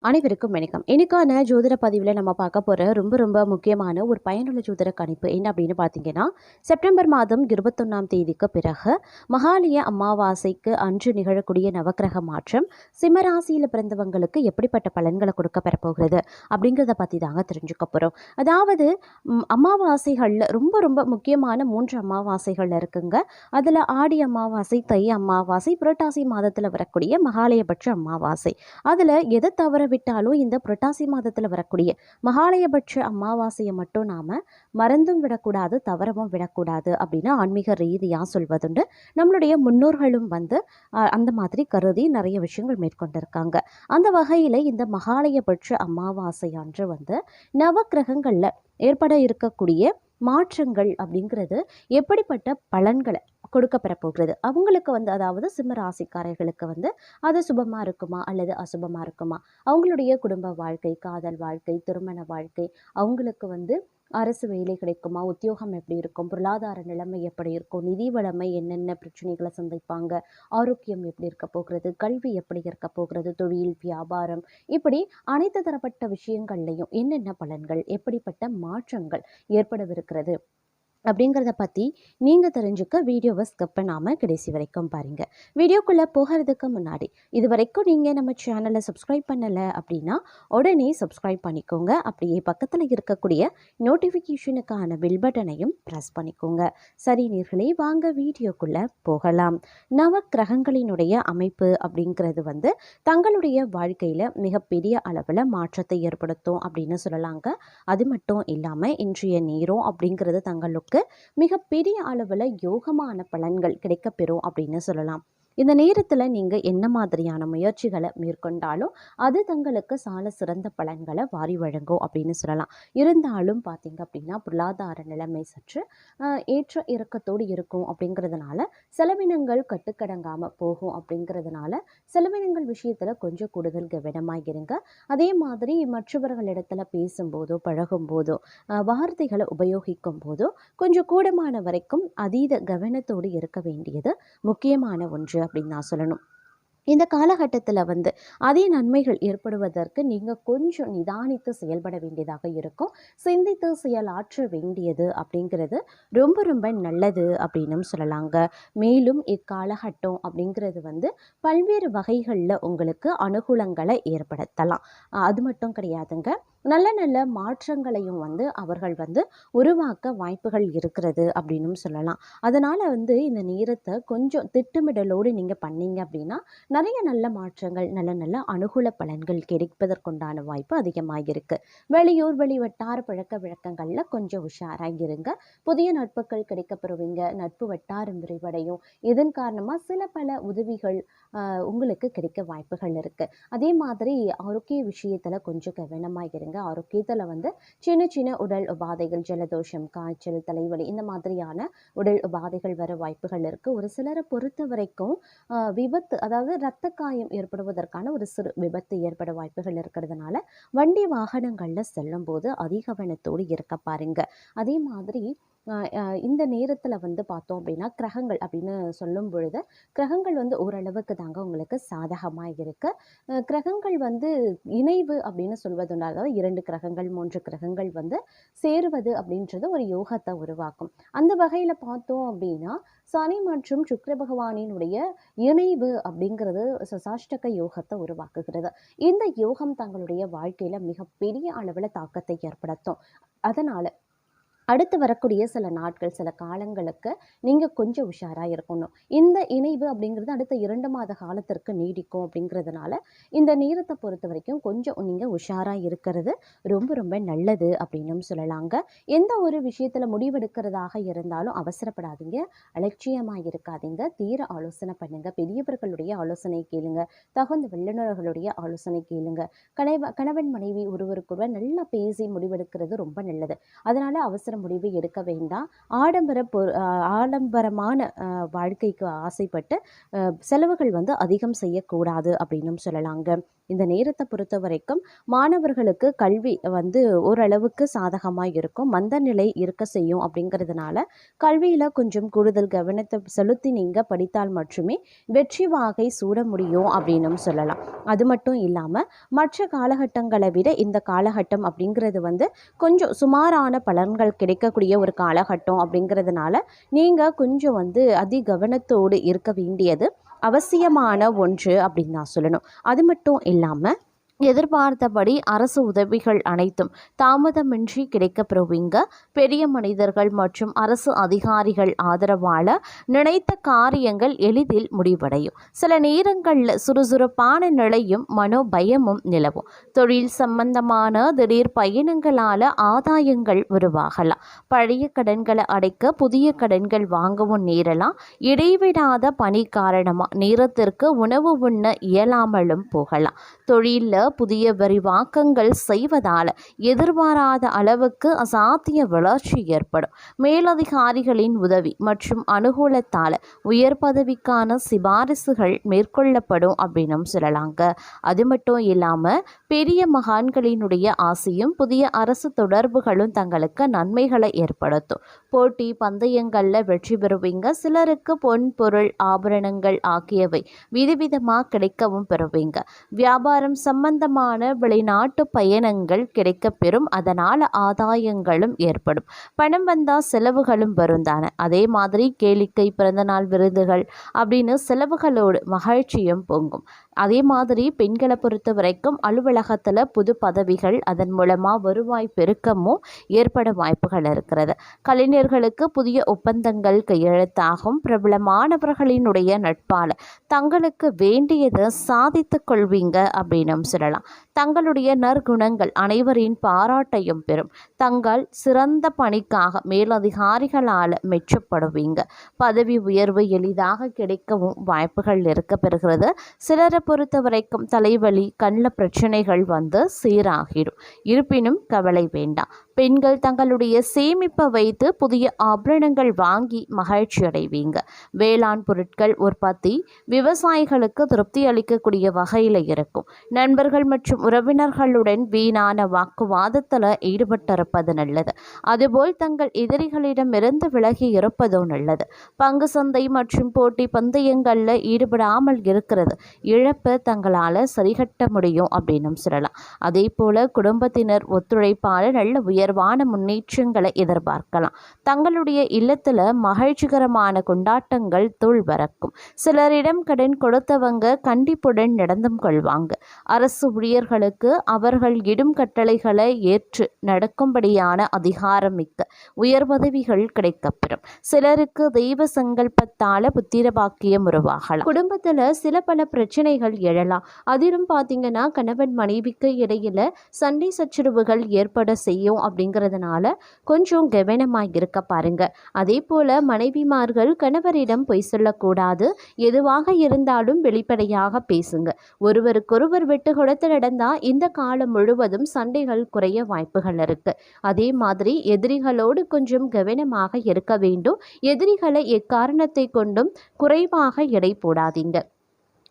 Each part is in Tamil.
அனைவருக்கும் வணக்கம். இன்னைக்கான ஜோதிட பதிவில் நம்ம பார்க்க போகிற ரொம்ப ரொம்ப முக்கியமான ஒரு பயனுள்ள ஜோதிட கணிப்பு என்ன அப்படின்னு பார்த்தீங்கன்னா, செப்டம்பர் மாதம் 21ஆம் தேதிக்கு பிறகு மகாலய அமாவாசைக்கு அன்று நிகழக்கூடிய நவக்கிரக மாற்றம் சிம்மராசியில் பிறந்தவங்களுக்கு எப்படிப்பட்ட பலன்களை கொடுக்க பெறப்போகிறது அப்படிங்கிறத பற்றி தாங்க தெரிஞ்சுக்க போகிறோம். அதாவது அமாவாசைகளில் ரொம்ப ரொம்ப முக்கியமான 3 அமாவாசைகள் இருக்குங்க. அதில் ஆடி அமாவாசை, தை அமாவாசை, புரட்டாசி மாதத்தில் வரக்கூடிய மகாலயபட்ச அமாவாசை. அதில் எதை தவற விட்டாலும் இந்த புரட்டாசி மாதத்தில் வரக்கூடிய மகாலயபட்ச அமாவாசையை மட்டும் நாம் மறந்தும் விடக்கூடாது, தவறவும் விடக்கூடாது அப்படின்னு ஆன்மீக ரீதியாக சொல்வதுண்டு. நம்மளுடைய முன்னோர்களும் வந்து அந்த மாதிரி கருதி நிறைய விஷயங்கள் மேற்கொண்டிருக்காங்க. அந்த வகையில் இந்த மகாலயபட்ச அமாவாசை அன்று வந்து நவக்கிரகங்களில் ஏற்பட இருக்கக்கூடிய மாற்றங்கள் அப்படிங்கிறது எப்படிப்பட்ட பலன்களை கொடுக்க பெறப்போகிறது அவங்களுக்கு வந்து, அதாவது சிம்ம ராசிக்காரர்களுக்கு வந்து அது சுபமாக இருக்குமா அல்லது அசுபமாக இருக்குமா, அவங்களுடைய குடும்ப வாழ்க்கை, காதல் வாழ்க்கை, திருமண வாழ்க்கை, அவங்களுக்கு வந்து அரசு வேலை கிடைக்குமா, உத்தியோகம் எப்படி இருக்கும், பொருளாதார நிலைமை எப்படி இருக்கும், நிதி வளமை என்னென்ன பிரச்சனைகளை சந்திப்பாங்க, ஆரோக்கியம் எப்படி இருக்க போகிறது, கல்வி எப்படி இருக்க போகிறது, தொழில், வியாபாரம், இப்படி அனைத்து தரப்பட்ட விஷயங்கள்லையும் என்னென்ன பலன்கள், எப்படிப்பட்ட மாற்றங்கள் ஏற்படவிருக்கிறது அப்படிங்கிறத பற்றி நீங்கள் தெரிஞ்சுக்க வீடியோவை ஸ்கிப் பண்ணாமல் கடைசி வரைக்கும் பாருங்கள். வீடியோக்குள்ளே போகிறதுக்கு முன்னாடி இது வரைக்கும் நீங்கள் நம்ம சேனலை சப்ஸ்கிரைப் பண்ணலை அப்படின்னா உடனே சப்ஸ்கிரைப் பண்ணிக்கோங்க. அப்படியே பக்கத்தில் இருக்கக்கூடிய நோட்டிஃபிகேஷனுக்கான பெல் பட்டனையும் ப்ரெஸ் பண்ணிக்கோங்க. சரி நேர்களே, வாங்க வீடியோக்குள்ளே போகலாம். நவக்கிரகங்களினுடைய அமைப்பு அப்படிங்கிறது வந்து தங்களுடைய வாழ்க்கையில் மிகப்பெரிய அளவில் மாற்றத்தை ஏற்படுத்தும் அப்படின்னு சொல்லலாங்க. அது மட்டும் இல்லாமல் இன்றைய நேரம் அப்படிங்கிறது தங்களுக்கு மிகப்பெரிய அளவில் யோகமான பலன்கள் கிடைக்கப்பெறும் அப்படின்னு சொல்லலாம். இந்த நேரத்தில் நீங்கள் என்ன மாதிரியான முயற்சிகளை மேற்கொண்டாலும் அது தங்களுக்கு சால சிறந்த பலன்களை வாரி வழங்கும் அப்படின்னு சொல்லலாம். இருந்தாலும் பார்த்தீங்க அப்படின்னா பொருளாதார நிலைமை சற்று ஏற்ற இறக்கத்தோடு இருக்கும் அப்படிங்கிறதுனால செலவினங்கள் கட்டுக்கடங்காமல் போகும். அப்படிங்கிறதுனால செலவினங்கள் விஷயத்தில் கொஞ்சம் கூடுதல் கவனமாக இருங்க. அதே மாதிரி மற்றவர்களிடத்துல பேசும்போதோ பழகும்போதோ வார்த்தைகளை உபயோகிக்கும் போதோ கொஞ்சம் கூடமான வரைக்கும் அதீத கவனத்தோடு இருக்க வேண்டியது முக்கியமான ஒன்று அப்படின்னு நான் சொல்லணும். இந்த காலகட்டத்தில் வந்து அதே நன்மைகள் ஏற்படுவதற்கு நீங்கள் கொஞ்சம் நிதானித்து செயல்பட வேண்டியதாக இருக்கும். சிந்தித்து செயலாற்ற வேண்டியது அப்படிங்கிறது ரொம்ப ரொம்ப நல்லது அப்படின்னும் சொல்லலாங்க. மேலும் இக்காலகட்டம் அப்படிங்கிறது வந்து பல்வேறு வகைகளில் உங்களுக்கு அனுகூலங்களை ஏற்படுத்தலாம். அது மட்டும் கிடையாதுங்க, நல்ல நல்ல மாற்றங்களையும் வந்து அவர்கள் வந்து உருவாக்க வாய்ப்புகள் இருக்கிறது அப்படின்னும் சொல்லலாம். அதனால் வந்து இந்த நேரத்தை கொஞ்சம் திட்டமிடலோடு நீங்கள் பண்ணீங்க அப்படின்னா நிறைய நல்ல மாற்றங்கள், நல்ல நல்ல அனுகூல பலன்கள் கிடைப்பதற்குண்டான வாய்ப்பு அதிகமாக இருக்குது. வெளியூர் வெளி வட்டார பழக்க வழக்கங்களில் கொஞ்சம் உஷாராக இருங்க. புதிய நட்புகள் கிடைக்கப்பெறுவீங்க. நட்பு வட்டாரம் விரிவடையும். இதன் காரணமாக சில பல உதவிகள் உங்களுக்கு கிடைக்க வாய்ப்புகள் இருக்குது. அதே மாதிரி ஆரோக்கிய விஷயத்தில் கொஞ்சம் கவனமாக இருங்க. ஆரோக்கியத்தில் வந்து சின்ன சின்ன உடல் உபாதைகள், ஜலதோஷம், காய்ச்சல், தலைவலி, இந்த மாதிரியான உடல் உபாதைகள் வர வாய்ப்புகள் இருக்குது. ஒரு சிலரை பொறுத்த வரைக்கும் விபத்து, அதாவது இரத்த காயம் ஏற்படுவதற்கான ஒரு சிறு விபத்து ஏற்பட வாய்ப்புகள் இருக்கிறதுனால வண்டி வாகனங்களில் செல்லும் போது அதிக கவனத்தோடு இருக்க பாருங்க. அதே மாதிரி இந்த நேரத்தில் வந்து பார்த்தோம் அப்படின்னா கிரகங்கள் அப்படின்னு சொல்லும் பொழுது கிரகங்கள் வந்து ஓரளவுக்கு தாங்க உங்களுக்கு சாதகமாக இருக்கு. கிரகங்கள் வந்து இணைவு அப்படின்னு சொல்வதுண்டு. அதாவது 2 கிரகங்கள் 3 கிரகங்கள் வந்து சேருவது அப்படின்றது ஒரு யோகத்தை உருவாக்கும். அந்த வகையில் பார்த்தோம் அப்படின்னா சனி மற்றும் சுக்கிர பகவானினுடைய இணைவு அப்படிங்கிறது சசாஷ்டக யோகத்தை உருவாக்குகிறது. இந்த யோகம் தங்களுடைய வாழ்க்கையில மிகப்பெரிய அளவில் தாக்கத்தை ஏற்படுத்தும். அதனால அடுத்து வரக்கூடிய சில நாட்கள், சில காலங்களுக்கு நீங்கள் கொஞ்சம் உஷாராக இருக்கணும். இந்த இணைவு அப்படிங்கிறது அடுத்த 2 மாத காலத்திற்கு நீடிக்கும். அப்படிங்கிறதுனால இந்த நேரத்தை பொறுத்த வரைக்கும் கொஞ்சம் நீங்கள் உஷாராக இருக்கிறது ரொம்ப ரொம்ப நல்லது அப்படின்னும் சொல்லலாங்க. எந்த ஒரு விஷயத்தில் முடிவெடுக்கிறதாக இருந்தாலும் அவசரப்படாதீங்க, அலட்சியமாக இருக்காதீங்க, தீர ஆலோசனை பண்ணுங்க, பெரியவர்களுடைய ஆலோசனை கேளுங்க, தகுந்த வல்லுநர்களுடைய ஆலோசனை கேளுங்க. கணவன் மனைவி ஒருவருக்கொருவர் நல்லா பேசி முடிவெடுக்கிறது ரொம்ப நல்லது. அதனால அவசரம் முடிவு எடுக்க வேண்டாம். ஆடம்பரமான வாழ்க்கைக்கு ஆசைப்பட்டு செலவுகள் வந்து அதிகம் செய்யக்கூடாது அப்படின்னும் சொல்லலாங்க. இந்த நேரத்தை பொறுத்த வரைக்கும் மாணவர்களுக்கு கல்வி வந்து ஓரளவுக்கு சாதகமாக இருக்கும், மந்த நிலை இருக்க செய்யும். அப்படிங்கிறதுனால கல்வியில் கொஞ்சம் கூடுதல் கவனத்தை செலுத்தி நீங்கள் படித்தால் மட்டுமே வெற்றி வாகை சூட முடியும் அப்படின்னும் சொல்லலாம். அது மட்டும் இல்லாமல் மற்ற காலகட்டங்களை விட இந்த காலகட்டம் அப்படிங்கிறது வந்து கொஞ்சம் சுமாரான பலன்கள் கிடைக்கக்கூடிய ஒரு காலகட்டம். அப்படிங்கிறதுனால நீங்கள் கொஞ்சம் வந்து கவனத்தோடு இருக்க வேண்டியது அவசியமான ஒன்று அப்படின்னு நான் சொல்லணும். அது மட்டும் இல்லாமல் எதிர்பார்த்தபடி அரசு உதவிகள் அனைத்தும் தாமதமின்றி கிடைக்கப்பெறுவீங்க. பெரிய மனிதர்கள் மற்றும் அரசு அதிகாரிகள் ஆதரவால் நினைத்த காரியங்கள் எளிதில் முடிவடையும். சில நேரங்களில் சுறுசுறுப்பான நிலையும் மனோபயமும் நிலவும். தொழில் சம்பந்தமான திடீர் பயணங்களால் ஆதாயங்கள் உருவாகலாம். பழைய கடன்களை அடைக்க புதிய கடன்கள் வாங்கவும் நேரலாம். இடைவிடாத பணி காரணமாக நேரத்திற்கு உணவு உண்ண இயலாமலும் போகலாம். தொழிலில் புதிய விரிவாக்கங்கள் செய்வதால் எதிர்பாராத அளவுக்கு அசாத்திய வளர்ச்சி ஏற்படும். மேலதிகாரிகளின் உதவி மற்றும் அனுகூலத்தால் உயர் பதவிக்கான சிபாரிசுகள் மேற்கொள்ளப்படும் அப்படின்னும் சொல்லலாங்க. அது மட்டும் இல்லாமல் பெரிய மகான்களினுடைய ஆசையும் புதிய அரசு தொடர்புகளும் தங்களுக்கு நன்மைகளை ஏற்படுத்தும். போட்டி பந்தயங்களில் வெற்றி பெறுவீங்க. சிலருக்கு பொன் பொருள் ஆபரணங்கள் ஆகியவை விதவிதமாக கிடைக்கவும் பெறுவீங்க. வியாபாரம் சம்பந்தமான வெளிநாட்டு பயணங்கள் கிடைக்கப்பெறும். அதனால் ஆதாயங்களும் ஏற்படும். பணம் வந்தால் செலவுகளும் வரும் தானே. அதே மாதிரி கேளிக்கை, பிறந்தநாள் விருதுகள் அப்படின்னு செலவுகளோடு மகிழ்ச்சியும் பொங்கும். அதே மாதிரி பெண்களை பொறுத்த வரைக்கும் அலுவலகத்தில் புது பதவிகள், அதன் மூலமாக வருவாய் பெருக்கமும் ஏற்பட வாய்ப்புகள் இருக்கிறது. கலைஞர்களுக்கு புதிய ஒப்பந்தங்கள் கையெழுத்தாகும். பிரபலமானவர்களினுடைய நட்பால் தங்களுக்கு வேண்டியதை சாதித்து கொள்வீங்க அப்படின்னும் சொல்லலாம். தங்களுடைய நற்குணங்கள் அனைவரின் பாராட்டையும் பெறும். தங்கள் சிறந்த பணிக்காக மேலதிகாரிகளால் மெச்சப்படுவீங்க. பதவி உயர்வு எளிதாக கிடைக்கவும் வாய்ப்புகள் இருக்க பெறுகிறது. சிலரை பொறுத்த வரைக்கும் தலைவலி, கண்ணில் பிரச்சனைகள் வந்து சீராகிடும். இருப்பினும் கவலை வேண்டாம். பெண்கள் தங்களுடைய சேமிப்பை வைத்து புதிய ஆபரணங்கள் வாங்கி மகிழ்ச்சி அடைவீங்க. வேளாண் பொருட்கள் உற்பத்தி விவசாயிகளுக்கு திருப்தி அளிக்கக்கூடிய வகையில் இருக்கும். நண்பர்கள் மற்றும் உறவினர்களுடன் வீணான வாக்குவாதத்தில் ஈடுபட்டிருப்பது நல்லது. அதுபோல் தங்கள் எதிரிகளிடமிருந்து விலகி இருப்பதும் நல்லது. பங்கு சந்தை மற்றும் போட்டி பந்தயங்களில் ஈடுபடாமல் இருக்கிறது இழப்பை தங்களால் சரிகட்ட முடியும் அப்படின்னு சொல்லலாம். அதே போல குடும்பத்தினர் ஒத்துழைப்பால் நல்ல உயர்வான முன்னேற்றங்களை எதிர்பார்க்கலாம். தங்களுடைய இல்லத்தில் மகிழ்ச்சிகரமான கொண்டாட்டங்கள் தூள் பறக்கும். சிலரிடம் கடன் கொடுத்தவங்க கண்டிப்புடன் நடந்தும் கொள்வாங்க. அரசு ஊழியர்களுக்கு அவர்கள் இடும் கட்டளைகளை ஏற்று நடக்கும்படியான அதிகாரம் மிக்க உயர் பதவிகள் கிடைக்கப்பெறும். சிலருக்கு தெய்வ சங்கல்பத்தால புத்திர பாக்கியம் உருவாகலாம். குடும்பத்தில் சில பல பிரச்சனைகள் எழலாம். அதிலும் பார்த்தீங்கன்னா கணவன் மனைவிக்கு இடையில சண்டை சச்சரவுகள் ஏற்பட செய்யும். அப்படிங்கிறதுனால கொஞ்சம் கவனமாக இருக்க பாருங்க. அதே போல மனைவிமார்கள் கணவரிடம் பொய் சொல்லக்கூடாது. எதுவாக இருந்தாலும் வெளிப்படையாக பேசுங்க. ஒருவருக்கொருவர் விட்டு கொடுத்து நடந்தா இந்த காலம் முழுவதும் சண்டைகள் குறைய வாய்ப்புகள் இருக்கு. அதே மாதிரி எதிரிகளோடு கொஞ்சம் கவனமாக இருக்க வேண்டும். எதிரிகளை எக்காரணத்தை கொண்டும் குறைவாக எடை போடாதீங்க.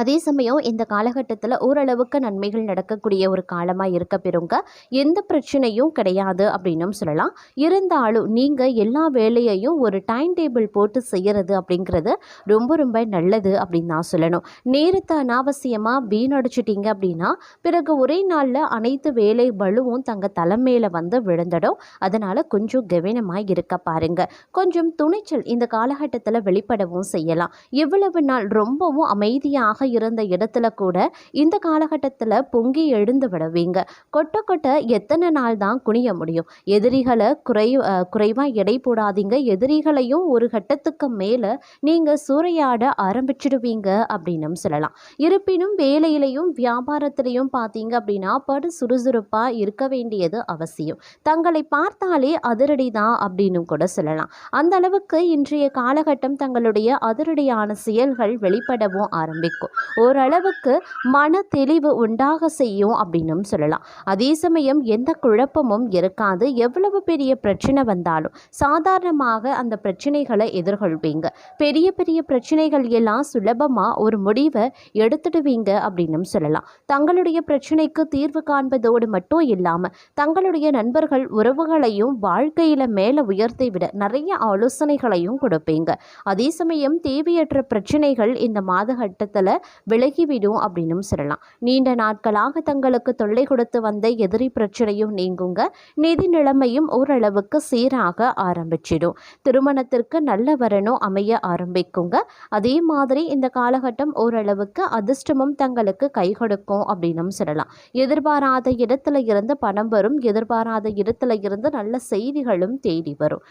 அதே சமயம் இந்த காலகட்டத்தில் ஓரளவுக்கு நன்மைகள் நடக்கக்கூடிய ஒரு காலமாக இருக்க பெறுங்க. எந்த பிரச்சனையும் கிடையாது அப்படின்னும் சொல்லலாம். இருந்தாலும் நீங்கள் எல்லா வேலையையும் ஒரு டைம் டேபிள் போட்டு செய்கிறது அப்படிங்கிறது ரொம்ப ரொம்ப நல்லது அப்படின்னு நான் சொல்லணும். நேரத்தை அனாவசியமாக வீணடிச்சிட்டிங்க அப்படின்னா பிறகு ஒரே நாளில் அனைத்து வேலை பளுவும் தங்கள் தலைமையில் வந்து விழுந்துடும். அதனால் கொஞ்சம் கவனமாக இருக்க பாருங்க. கொஞ்சம் துணிச்சல் இந்த காலகட்டத்தில் வெளிப்படவும் செய்யலாம். எவ்வளவு நாள் ரொம்பவும் அமைதியாக இருந்த இடத்துல கூட இந்த காலகட்டத்தில் பொங்கி எழுந்து விடுவீங்க. கொட்ட எத்தனை நாள் தான் குனிய முடியும்? எதிரிகளை குறைவாக எடை போடாதீங்க. எதிரிகளையும் ஒரு கட்டத்துக்கு மேலே நீங்கள் சூறையாட ஆரம்பிச்சிடுவீங்க அப்படின்னு சொல்லலாம். இருப்பினும் வேலையிலையும் வியாபாரத்திலையும் பார்த்தீங்க அப்படின்னா படு சுறுசுறுப்பாக இருக்க வேண்டியது அவசியம். தங்களை பார்த்தாலே அதிரடி தான் அப்படின்னு கூட சொல்லலாம். அந்த அளவுக்கு இன்றைய காலகட்டம் தங்களுடைய அதிரடியான செயல்கள் வெளிப்படவும் ஆரம்பிக்கும். கொடுக்கும். ஓரளவுக்கு மன தெளிவு உண்டாக செய்யும் அப்படின்னும் சொல்லலாம். அதே சமயம் எந்த குழப்பமும் இருக்காது. எவ்வளவு பெரிய பிரச்சனை வந்தாலும் சாதாரணமாக அந்த பிரச்சனைகளை எதிர்கொள்வீங்க. பெரிய பெரிய பிரச்சனைகள் எல்லாம் சுலபமாக ஒரு முடிவை எடுத்துடுவீங்க அப்படின்னும் சொல்லலாம். தங்களுடைய பிரச்சனைக்கு தீர்வு காண்பதோடு மட்டும் இல்லாமல் தங்களுடைய நண்பர்கள் உறவுகளையும் வாழ்க்கையில் மேலே உயர்த்தி விட நிறைய ஆலோசனைகளையும் கொடுப்பீங்க. அதே சமயம் தேவையற்ற பிரச்சனைகள் இந்த மாதகட்டத்தில் விலகிவிடும் அப்படின்னும் சொல்லலாம். நீண்ட நாட்களாக தங்களுக்கு தொல்லை கொடுத்து வந்த எதிரி பிரச்சனையும் நீங்குங்க. நிதி நிலைமையும் ஓரளவுக்கு சீராக ஆரம்பிச்சிடும். திருமணத்திற்கு நல்ல வரணும் அமைய ஆரம்பிக்குங்க. அதே மாதிரி இந்த காலகட்டம் ஓரளவுக்கு அதிர்ஷ்டமும் தங்களுக்கு கை கொடுக்கும் அப்படின்னும் சொல்லலாம். எதிர்பாராத இடத்துல இருந்து பணம் வரும். எதிர்பாராத இடத்துல இருந்து நல்ல செய்திகளும் தேடி வரும்.